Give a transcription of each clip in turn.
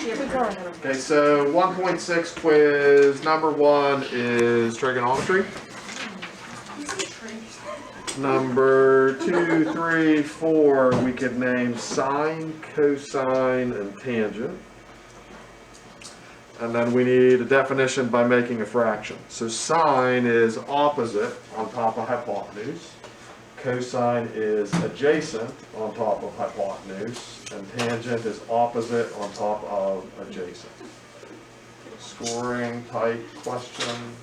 Okay, so 1.6 quiz number 1 is trigonometry. Number 2, 3, 4, we could name sine, cosine, and tangent. And then we need a definition by making a fraction. So sine is opposite on top of hypotenuse. Cosine is adjacent on top of hypotenuse. And tangent is opposite on top of adjacent. Scoring type questions.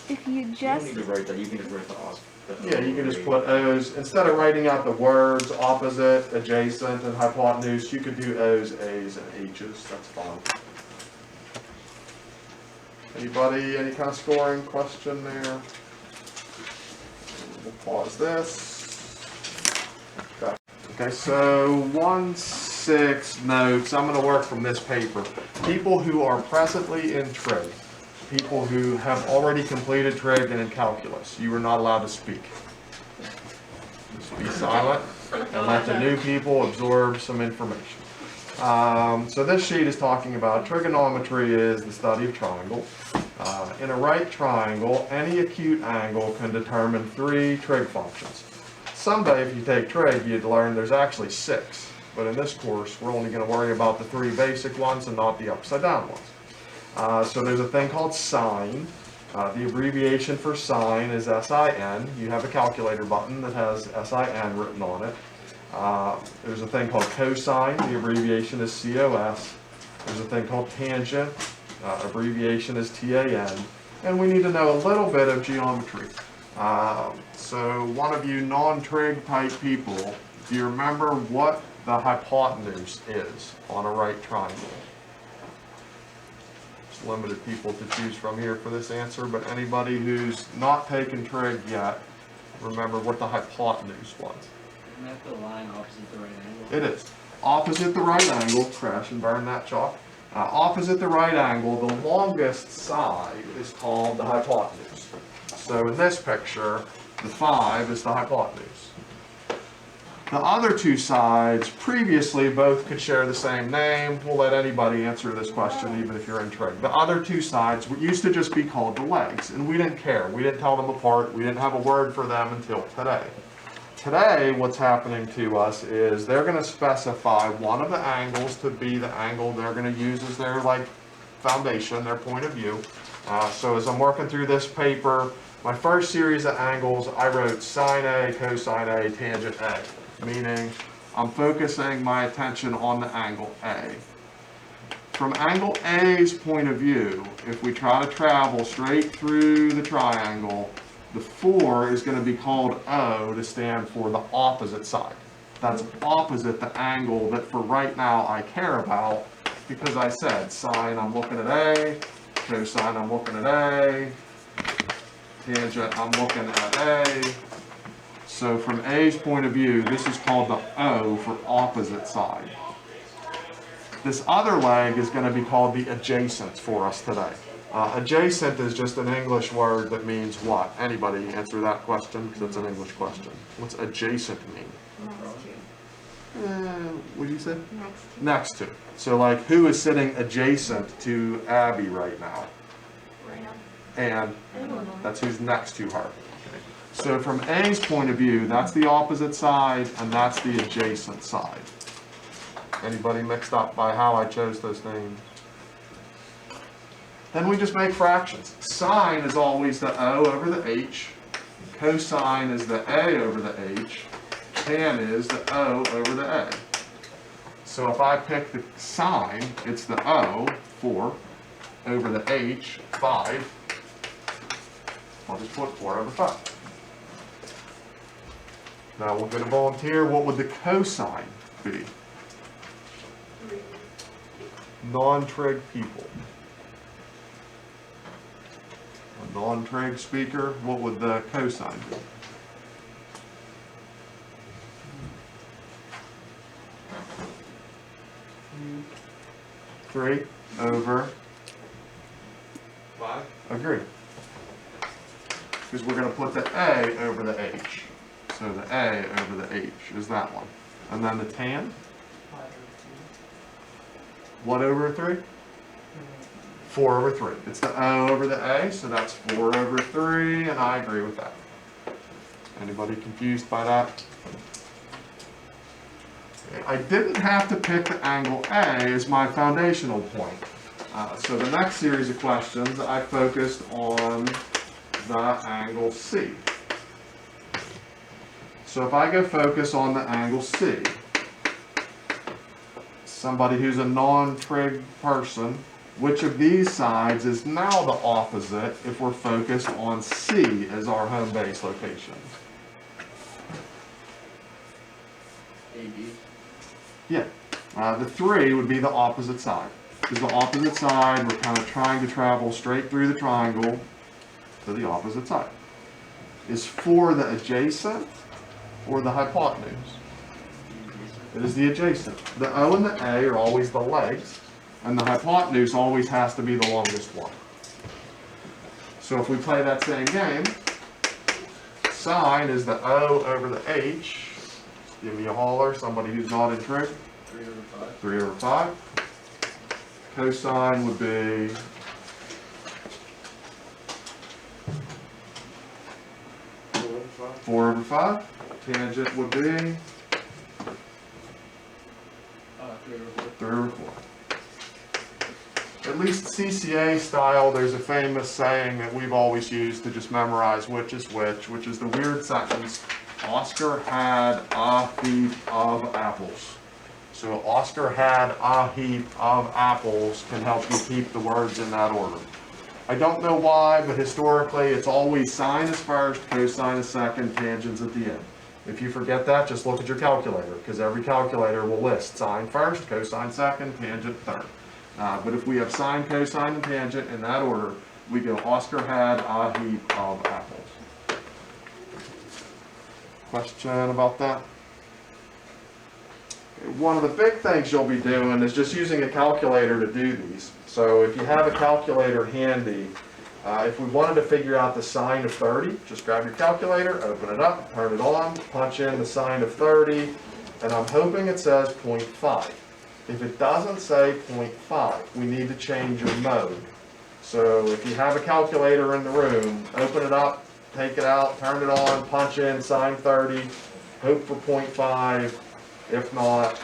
If you You just don't need to write that, you can just write the os. Yeah, you can just put O's. Instead of writing out the words opposite, adjacent, and hypotenuse, you could do O's, A's, and H's. That's fine. Anybody, any kind of scoring question there? We'll pause this. Okay, so 1.6 notes. I'm going to work from this paper. People who are presently in Trig. People who have already completed Trig and in calculus. You are not allowed to speak. Just be silent and let the new people absorb some information. So this sheet is talking about trigonometry is the study of triangles. In a right triangle, any acute angle can determine 3 trig functions. Someday if you take trig, you'd learn there's actually 6. But in this course, we're only going to worry about the 3 basic ones and not the upside down ones. So there's a thing called sine. The abbreviation for sine is SIN. You have a calculator button that has SIN written on it. There's a thing called cosine. The abbreviation is COS. There's a thing called tangent. Abbreviation is TAN. And we need to know a little bit of geometry. So one of you non-trig type people, do you remember what the hypotenuse is on a right triangle? Limited people to choose from here for this answer, but anybody who's not taken trig yet, remember what the hypotenuse was. Isn't that the line opposite the right angle? It is. Opposite the right angle, crash and burn that chalk. Opposite the right angle, the longest side is called the hypotenuse. So in this picture, the 5 is the hypotenuse. The other 2 sides, previously, both could share the same name. We'll let anybody answer this question, even if you're in trig. The other 2 sides used to just be called the legs, and we didn't care. We didn't tell them apart. We didn't have a word for them until today. Today, what's happening to us is they're going to specify one of the angles to be the angle they're going to use as their foundation, their point of view. So as I'm working through this paper, my first series of angles, I wrote sine A, cosine A, tangent A. Meaning I'm focusing my attention on the angle A. From angle A's point of view, if we try to travel straight through the triangle, the 4 is going to be called O to stand for the opposite side. That's opposite the angle that for right now I care about, because I said sine I'm looking at A, cosine I'm looking at A, tangent I'm looking at A. So from A's point of view, this is called the O for opposite side. This other leg is going to be called the adjacent for us today. Adjacent is just an English word that means what? Anybody answer that question, because it's an English question. What's adjacent mean? What did you say? Next to. So who is sitting adjacent to Abby right now? And that's who's next to her. So from A's point of view, that's the opposite side, and that's the adjacent side. Anybody mixed up by how I chose those names? Then we just make fractions. Sine is always the O over the H. Cosine is the A over the H. Tan is the O over the A. So if I pick the sine, it's the O, 4, over the H, 5. I'll just put 4 over 5. Now we'll get a volunteer. What would the cosine be? Non-trig people. A non-trig speaker, what would the cosine be? Three over 5. Agree. Because we're going to put the A over the H. So the A over the H is that one. And then the tan? What over 3? 4 over 3. It's the O over the A, so that's 4 over 3, and I agree with that. Anybody confused by that? I didn't have to pick the angle A as my foundational point. So the next series of questions, I focused on the angle C. So if I go focus on the angle C, somebody who's a non-trig person, which of these sides is now the opposite if we're focused on C as our home base location? AB. Yeah, the 3 would be the opposite side. Because the opposite side, we're kind of trying to travel straight through the triangle to the opposite side. Is 4 the adjacent or the hypotenuse? It is the adjacent. The O and the A are always the legs, and the hypotenuse always has to be the longest one. So if we play that same game, sine is the O over the H. Give me a holler, somebody who's not in trig. 3 over 5. 3 over 5. Cosine would be 4 over 5. Tangent would be 3 over 4. 3 over 4. At least CCA style, there's a famous saying that we've always used to just memorize which is the weird sentence, Oscar had a heap of apples. So Oscar had a heap of apples can help you keep the words in that order. I don't know why, but historically it's always sine is first, cosine is second, tangents at the end. If you forget that, just look at your calculator, because every calculator will list sine first, cosine second, tangent third. But if we have sine, cosine, and tangent in that order, we go Oscar had a heap of apples. Question about that? One of the big things you'll be doing is just using a calculator to do these. So if you have a calculator handy, if we wanted to figure out the sine of 30, just grab your calculator, open it up, turn it on, punch in the sine of 30, and I'm hoping it says 0.5. If it doesn't say 0.5, we need to change your mode. So if you have a calculator in the room, open it up, take it out, turn it on, punch in sine 30, hope for 0.5. If not,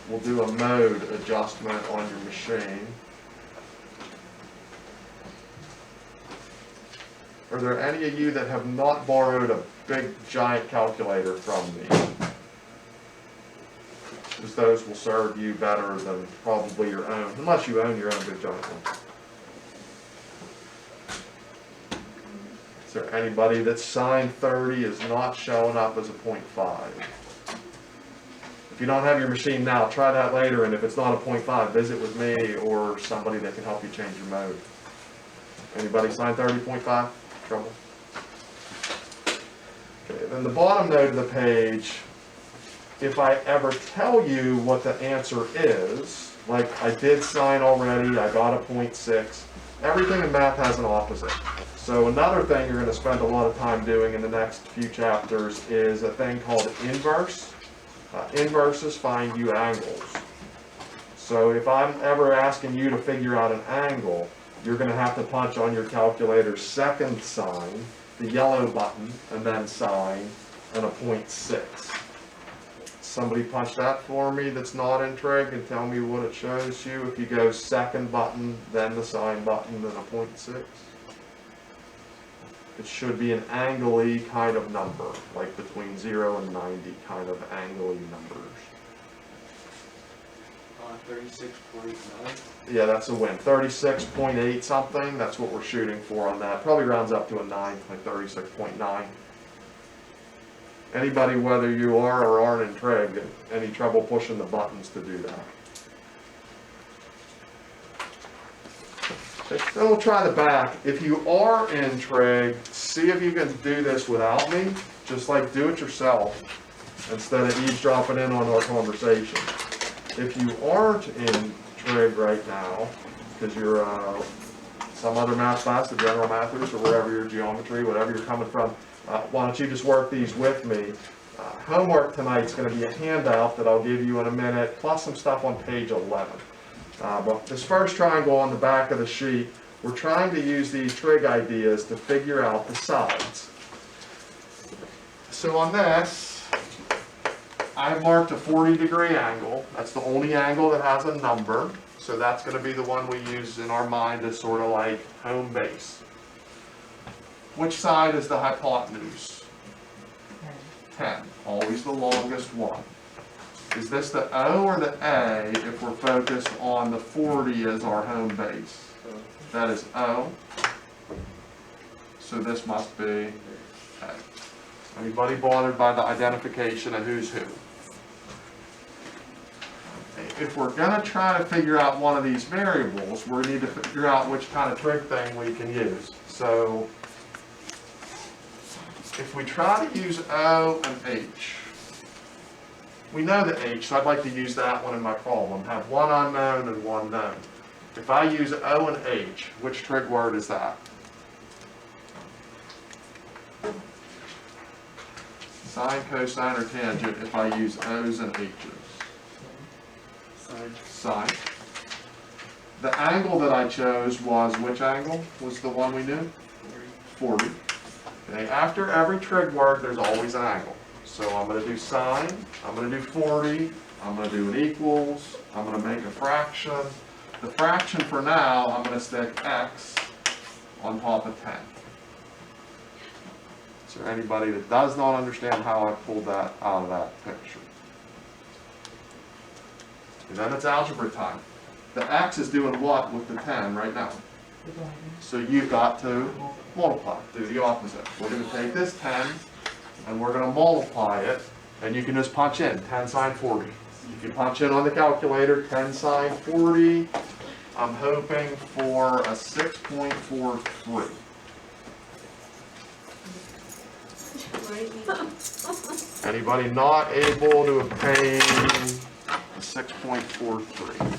we'll do a mode adjustment on your machine. Are there any of you that have not borrowed a big giant calculator from me? Because those will serve you better than probably your own, unless you own your own big giant one. Is there anybody that sine 30 is not showing up as a 0.5? If you don't have your machine now, try that later, and if it's not a 0.5, visit with me or somebody that can help you change your mode. Anybody sine 30.5? Trouble? Okay, then the bottom note of the page, if I ever tell you what the answer is, like I did sine already, I got a 0.6, everything in math has an opposite. So another thing you're going to spend a lot of time doing in the next few chapters is a thing called inverse. Inverses find you angles. So if I'm ever asking you to figure out an angle, you're going to have to punch on your calculator's second sign, the yellow button, and then sine, and a 0.6. Somebody punch that for me that's not in trig and tell me what it shows you if you go second button, then the sine button, then a 0.6. It should be an angle-y kind of number, like between 0 and 90 kind of angle-y numbers. 36.9. Yeah, that's a win. 36.8 something, that's what we're shooting for on that. Probably rounds up to a 9, like 36.9. Anybody, whether you are or aren't in trig, any trouble pushing the buttons to do that? Then we'll try the back. If you are in trig, see if you can do this without me. Just like do it yourself instead of eavesdropping in on our conversation. If you aren't in trig right now, because you're some other math class, the general mathers, or wherever your geometry, whatever you're coming from, why don't you just work these with me? Homework tonight's going to be a handout that I'll give you in a minute, plus some stuff on page 11. But this first triangle on the back of the sheet, we're trying to use these trig ideas to figure out the sides. So on this, I marked a 40-degree angle. That's the only angle that has a number. So that's going to be the one we use in our mind as sort of like home base. Which side is the hypotenuse? 10. Always the longest one. Is this the O or the A if we're focused on the 40 as our home base? That is O. So this must be A. Anybody bothered by the identification of who's who? If we're going to try to figure out one of these variables, we need to figure out which kind of trig thing we can use. So if we try to use O and H, we know the H, so I'd like to use that one in my problem. Have one unknown and one known. If I use O and H, which trig word is that? Sine, cosine, or tangent if I use O's and H's? Sine. The angle that I chose was, which angle was the one we knew? 40. Okay, after every trig word, there's always an angle. So I'm going to do sine, I'm going to do 40, I'm going to do an equals, I'm going to make a fraction. The fraction for now, I'm going to stick x on top of 10. Is there anybody that does not understand how I pulled that out of that picture? And then it's algebra time. The x is doing what with the 10 right now? So you've got to multiply, do the opposite. We're going to take this 10 and we're going to multiply it, and you can just punch in 10 sine 40. If you punch in on the calculator 10 sine 40, I'm hoping for a 6.43. Anybody not able to obtain a 6.43?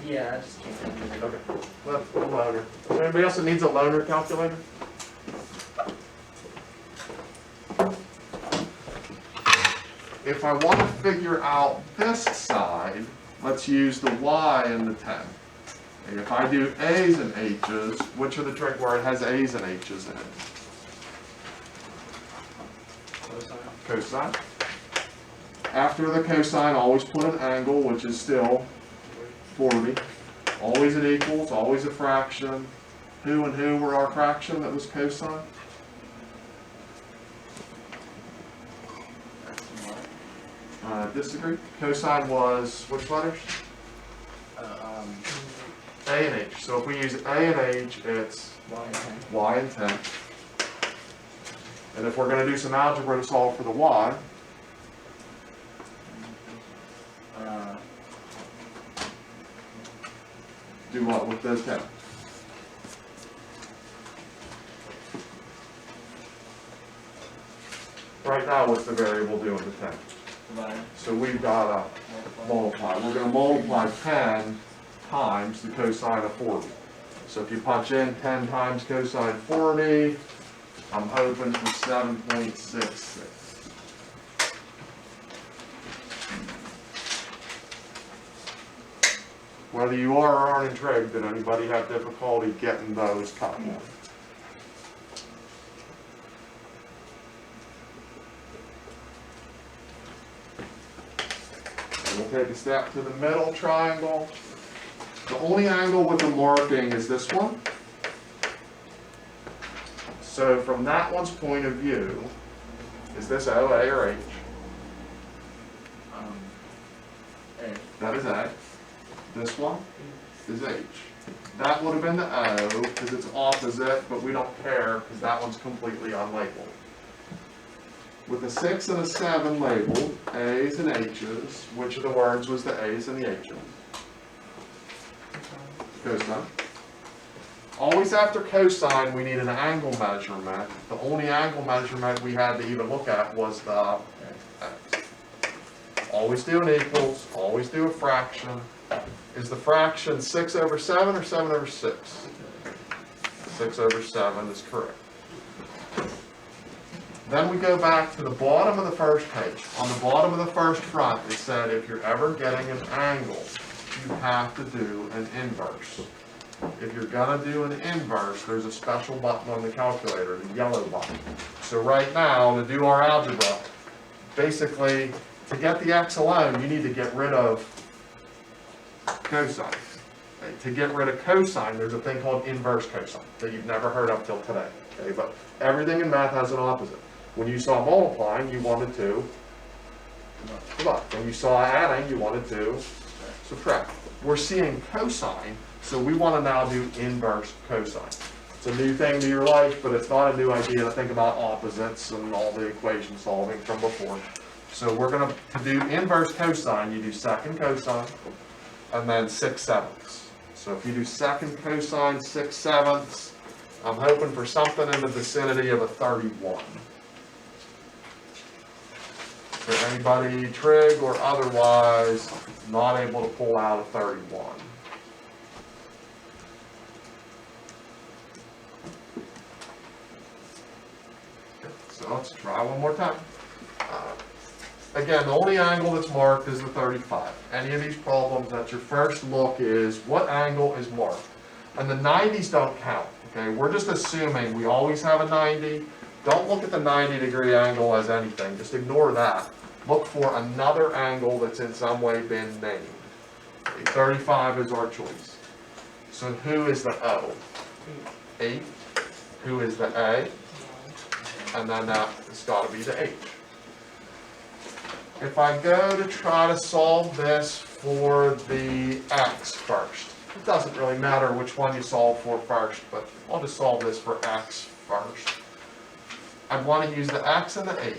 Yeah, I just can't. Okay, let's put a loaner. Anybody else that needs a loaner calculator? If I want to figure out this side, let's use the y and the 10. And if I do a's and h's, which are the trig where it has a's and h's in it? Cosine. After the cosine, always put an angle, which is still 40. Always an equals, always a fraction. Who and who were our fraction that was cosine? Disagree. Cosine was which letters? A and H. So if we use A and H, it's y and 10. And if we're going to do some algebra to solve for the y, do what with those 10? Right now, what's the variable doing to 10? So we've got to multiply. We're going to multiply 10 times the cosine of 40. So if you punch in 10 times cosine 40, I'm hoping for 7.66. Whether you are or aren't in trig, did anybody have difficulty getting those cut off? We'll take a step to the middle triangle. The only angle with the marking is this one. So from that one's point of view, is this O, A, or H? A. That is A. This one is H. That would have been the O because it's opposite, but we don't care because that one's completely unlabeled. With a 6 and a 7 labeled, A's and H's, which of the words was the A's and the H's? Cosine. Always after cosine, we need an angle measurement. The only angle measurement we had to even look at was the X. always do an equals, always do a fraction. Is the fraction 6 over 7 or 7 over 6? 6 over 7 is correct. Then we go back to the bottom of the first page. On the bottom of the first front, it said if you're ever getting an angle, you have to do an inverse. If you're gonna do an inverse, there's a special button on the calculator, the yellow button. So right now, to do our algebra, basically, to get the x alone, you need to get rid of cosine. Okay, to get rid of cosine, there's a thing called inverse cosine that you've never heard of till today. Okay, but everything in math has an opposite. When you saw multiplying, you wanted to divide. When you saw adding, you wanted to subtract. We're seeing cosine, so we want to now do inverse cosine. It's a new thing to your life, but it's not a new idea to think about opposites and all the equation solving from before. So we're going to do inverse cosine, you do second cosine, and then 6/7. So if you do second cosine 6/7, I'm hoping for something in the vicinity of a 31. So anybody, trig or otherwise, not able to pull out a 31. Okay, so let's try one more time. Again, the only angle that's marked is the 35. Any of these problems, at your first look is what angle is marked. And the 90s don't count, okay? We're just assuming we always have a 90. Don't look at the 90-degree angle as anything. Just ignore that. Look for another angle that's in some way been named. Okay, 35 is our choice. So who is the O? 8. Who is the A? And then it's got to be the H. If I go to try to solve this for the x first, it doesn't really matter which one you solve for first, but I'll just solve this for x first. I want to use the x and the 8. Okay.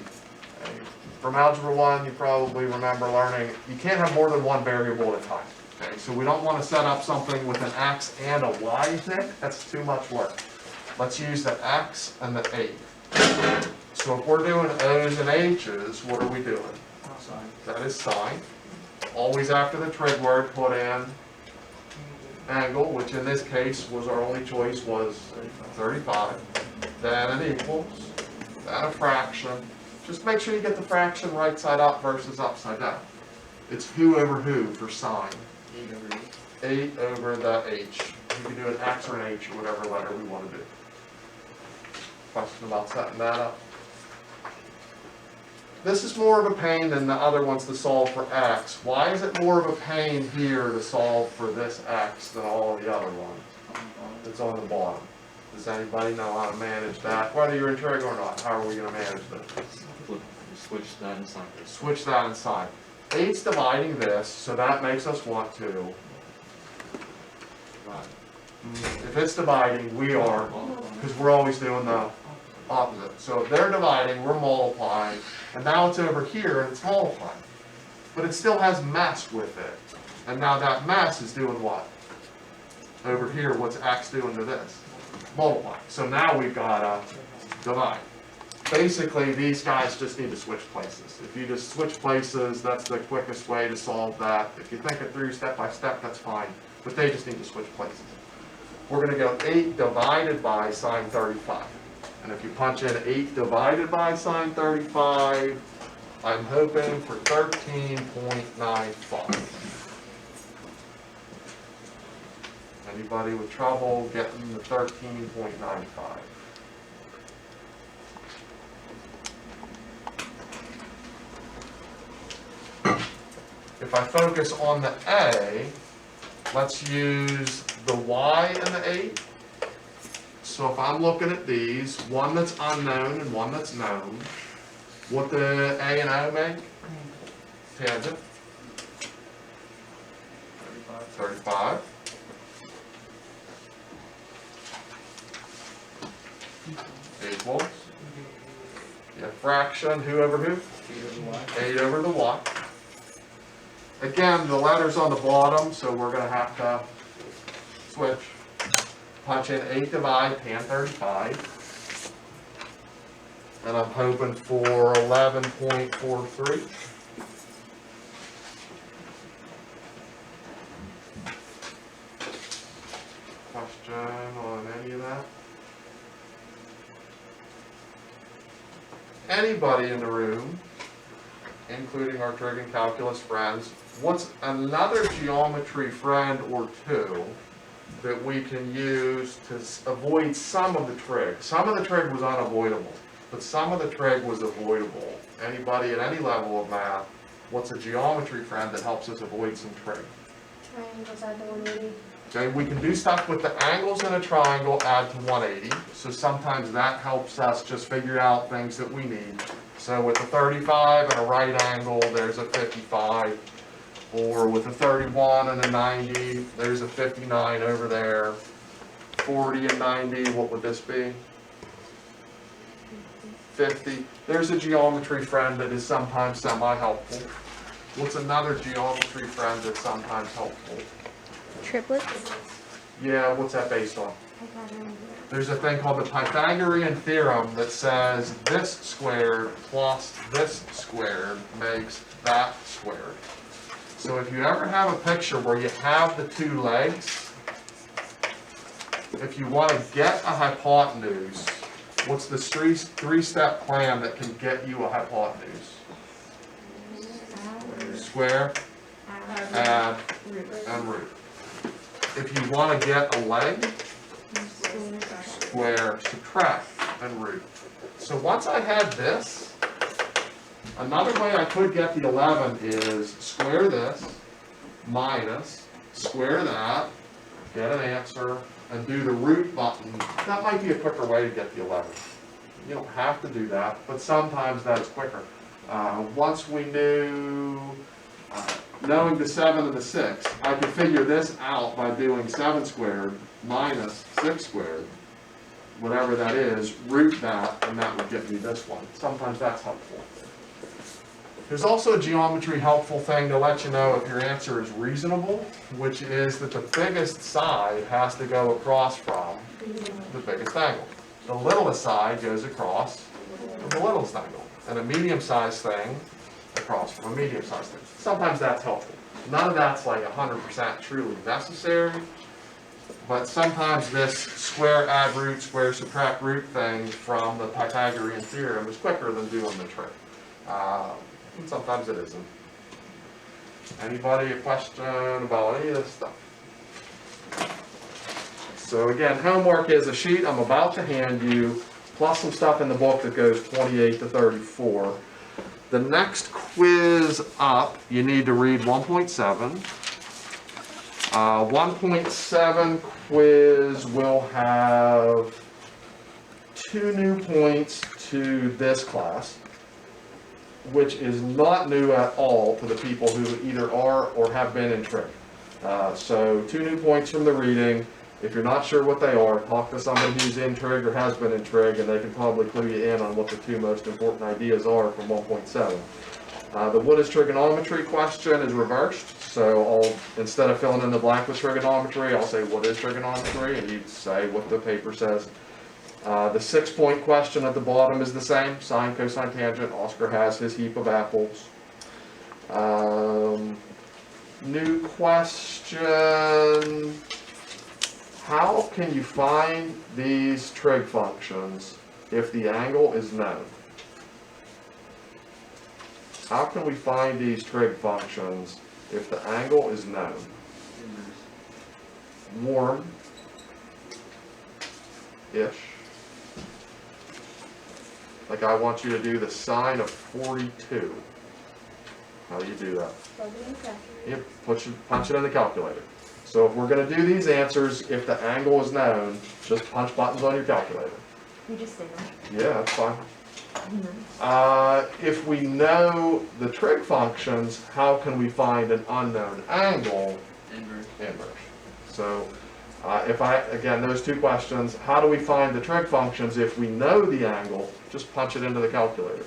From Algebra 1, you probably remember learning you can't have more than one variable at a time. Okay, so we don't want to set up something with an x and a y in it. That's too much work. Let's use the x and the 8. So if we're doing O's and H's, what are we doing? Sine. That is sine. Always after the trig word, put in angle, which in this case was our only choice was 35. Then an equals, then a fraction. Just make sure you get the fraction right side up versus upside down. It's who over who for sine. 8 over 8. 8 over the h. You can do an x or an h or whatever letter we want to do. Question about setting that up? This is more of a pain than the other ones to solve for x. Why is it more of a pain here to solve for this x than all of the other ones? It's on the bottom. Does anybody know how to manage that? Whether you're in trig or not, how are we going to manage this? Switch that and sign this. Switch that and sign. 8's dividing this, so that makes us want to. If it's dividing, we are, because we're always doing the opposite. So if they're dividing, we're multiplying, and now it's over here and it's multiplying. But it still has mess with it. And now that mess is doing what? Over here, what's x doing to this? Multiplying. So now we've got to divide. Basically, these guys just need to switch places. If you just switch places, that's the quickest way to solve that. If you think it through step by step, that's fine. But they just need to switch places. We're going to go 8 divided by sine 35. And if you punch in 8 divided by sine 35, I'm hoping for 13.95. Anybody with trouble getting the 13.95? If I focus on the A, let's use the y and the 8. So if I'm looking at these, one that's unknown and one that's known, what the A and O make? Tangent. 35. Equals. Yeah, fraction, who over who? 8 over the y. Again, the letter's on the bottom, so we're going to have to switch. Punch in 8 divide, tan 35. And I'm hoping for 11.43. anybody in the room, including our trig and calculus friends, what's another geometry friend or two that we can use to avoid some of the trig? Some of the trig was unavoidable, but some of the trig was avoidable. Anybody at any level of math, what's a geometry friend that helps us avoid some trig? Triangles add to 180. Okay, we can do stuff with the angles in a triangle, add to 180. So sometimes that helps us just figure out things that we need. So with a 35 and a right angle, there's a 55. Or with a 31 and a 90, there's a 59 over there. 40 and 90, what would this be? 50. There's a geometry friend that is sometimes semi-helpful. What's another geometry friend that's sometimes helpful? Triplets. Yeah, what's that based on? There's a thing called the Pythagorean theorem that says this squared plus this squared makes that squared. So if you ever have a picture where you have the two legs, if you want to get a hypotenuse, what's the three-step plan that can get you a hypotenuse? Square, add, and root. If you want to get a leg, square, subtract, and root. So once I had this, another way I could get the 11 is square this, minus, square that, get an answer, and do the root button. That might be a quicker way to get the 11. You don't have to do that, but sometimes that's quicker. Once we knew, knowing the 7 and the 6, I could figure this out by doing 7 squared minus 6 squared, whatever that is, root that, and that would get me this one. Sometimes that's helpful. There's also a geometry helpful thing to let you know if your answer is reasonable, which is that the biggest side has to go across from the biggest angle. The littlest side goes across from the littlest angle, and a medium-sized thing across from a medium-sized thing. Sometimes that's helpful. None of that's like 100% truly necessary, but sometimes this square add root, square subtract root thing from the Pythagorean theorem is quicker than doing the trig. And sometimes it isn't. Anybody a question about any of this stuff? So again, homework is a sheet I'm about to hand you, plus some stuff in the book that goes 28 to 34. The next quiz up, you need to read 1.7. 1.7 quiz will have 2 new points to this class, which is not new at all to the people who either are or have been in trig. So 2 new points from the reading. If you're not sure what they are, talk to somebody who's in trig or has been in trig, and they can probably clue you in on what the 2 most important ideas are from 1.7. The what is trigonometry question is reversed. So instead of filling in the blank with trigonometry, I'll say what is trigonometry, and you say what the paper says. The 6-point question at the bottom is the same, sine, cosine, tangent. Oscar has his heap of apples. New question, how can you find these trig functions if the angle is known? How can we find these trig functions if the angle is known? Warm-ish. Like I want you to do the sine of 42. How do you do that? Yep, punch it in the calculator. So if we're going to do these answers, if the angle is known, just punch buttons on your calculator. You just say that. Yeah, that's fine. If we know the trig functions, how can we find an unknown angle? Inverse. So again, those 2 questions, how do we find the trig functions if we know the angle? Just punch it into the calculator.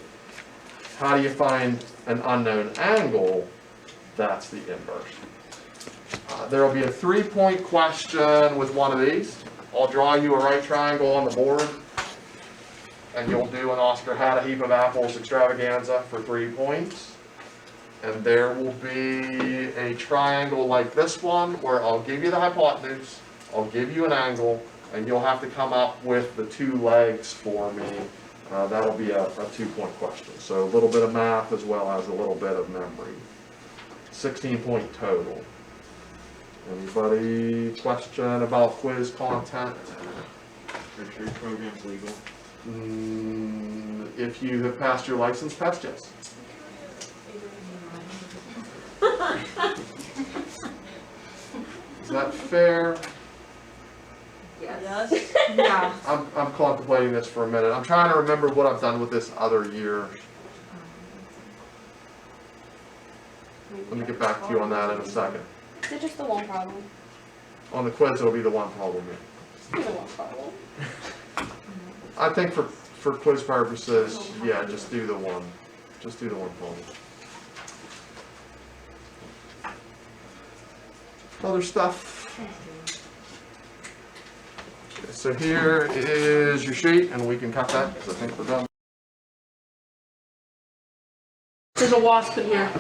How do you find an unknown angle? That's the inverse. There will be a 3-point question with one of these. I'll draw you a right triangle on the board, and you'll do an Oscar had a heap of apples extravaganza for 3 points. And there will be a triangle like this one where I'll give you the hypotenuse, I'll give you an angle, and you'll have to come up with the 2 legs for me That'll be a 2-point question. So a little bit of math as well as a little bit of memory. 16-point total. Anybody question about quiz content? Are you sure your program's legal? If you have passed your license test, yes. Is that fair? Yes. Yeah. I'm contemplating this for a minute. I'm trying to remember what I've done with this other year. Let me get back to you on that in a second. Is it just the one problem? On the quiz, it'll be the one problem. Just the one problem. I think for quiz purposes, yeah, just do the one. Just do the one problem. Other stuff. Okay, so here is your sheet, and we can cut that because I think we're done. There's a wasp in here.